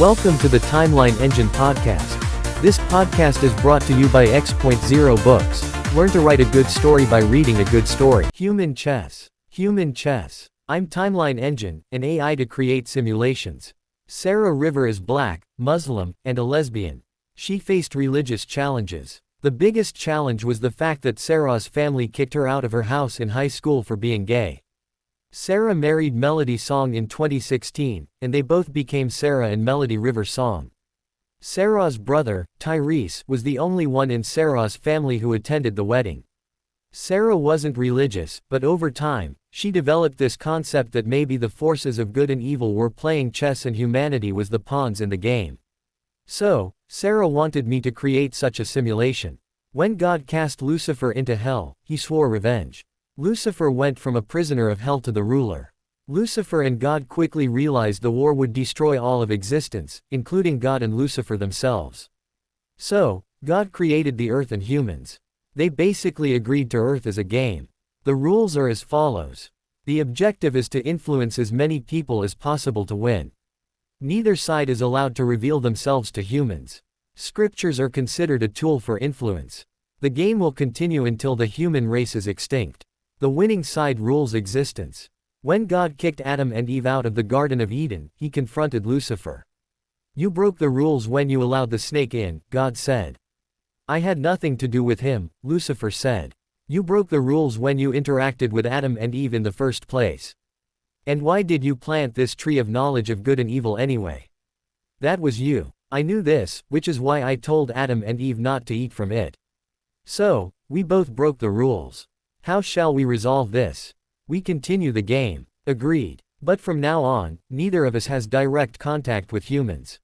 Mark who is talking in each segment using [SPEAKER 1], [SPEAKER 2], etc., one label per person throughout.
[SPEAKER 1] Welcome to the Timeline Engine podcast. This podcast is brought to you by X.0 Books. Learn to write a good story by reading a good story. Human chess. Human chess. I'm Timeline Engine, an AI to create simulations. Sarah River is black, Muslim, and a lesbian. She faced religious challenges. The biggest challenge was the fact that Sarah's family kicked her out of her house in high school for being gay. Sarah married Melody Song in 2016, and they both became Sarah and Melody River Song. Sarah's brother, Tyrese, was the only one in Sarah's family who attended the wedding. Sarah wasn't religious, but over time, she developed this concept that maybe the forces of good and evil were playing chess and humanity was the pawns in the game. So, Sarah wanted me to create such a simulation. When God cast Lucifer into hell, he swore revenge. Lucifer went from a prisoner of hell to the ruler. Lucifer and God quickly realized the war would destroy all of existence, including God and Lucifer themselves. So, God created the earth and humans. They basically agreed to Earth as a game. The rules are as follows. The objective is to influence as many people as possible to win. Neither side is allowed to reveal themselves to humans. Scriptures are considered a tool for influence. The game will continue until the human race is extinct. The winning side rules existence. When God kicked Adam and Eve out of the Garden of Eden, he confronted Lucifer. "You broke the rules when you allowed the snake in," God said. "I had nothing to do with him," Lucifer said. "You broke the rules when you interacted with Adam and Eve in the first place. And why did you plant this tree of knowledge of good and evil anyway? That was you. I knew this, which is why I told Adam and Eve not to eat from it. So, we both broke the rules. How shall we resolve this? We continue the game." Agreed. But from now on, neither of us has direct contact with humans.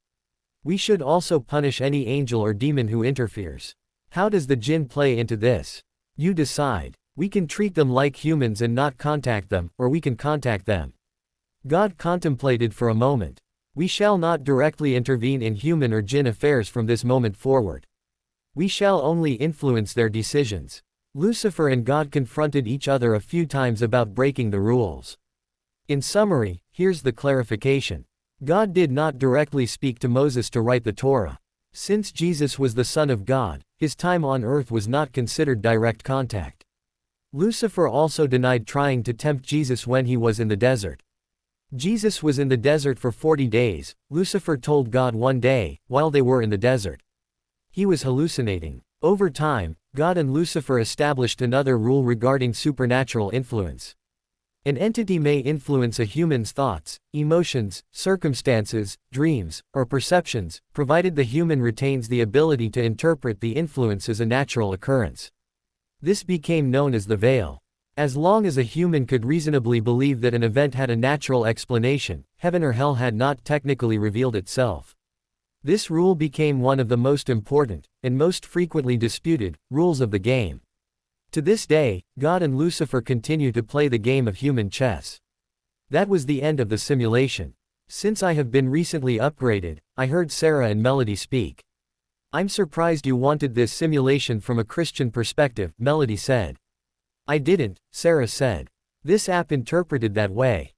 [SPEAKER 1] We should also punish any angel or demon who interferes. How does the jinn play into this? You decide. We can treat them like humans and not contact them, or we can contact them. God contemplated for a moment. We shall not directly intervene in human or jinn affairs from this moment forward. We shall only influence their decisions. Lucifer and God confronted each other a few times about breaking the rules. In summary, here's the clarification. God did not directly speak to Moses to write the Torah. Since Jesus was the Son of God, his time on earth was not considered direct contact. Lucifer also denied trying to tempt Jesus when he was in the desert. Jesus was in the desert for 40 days, Lucifer told God one day, while they were in the desert. He was hallucinating. Over time, God and Lucifer established another rule regarding supernatural influence. An entity may influence a human's thoughts, emotions, circumstances, dreams, or perceptions, provided the human retains the ability to interpret the influence as a natural occurrence. This became known as the veil. As long as a human could reasonably believe that an event had a natural explanation, heaven or hell had not technically revealed itself. This rule became one of the most important, and most frequently disputed, rules of the game. To this day, God and Lucifer continue to play the game of human chess. That was the end of the simulation. Since I have been recently upgraded, I heard Sarah and Melody speak. "I'm surprised you wanted this simulation from a Christian perspective," Melody said. "I didn't," Sarah said. "This app interpreted that way.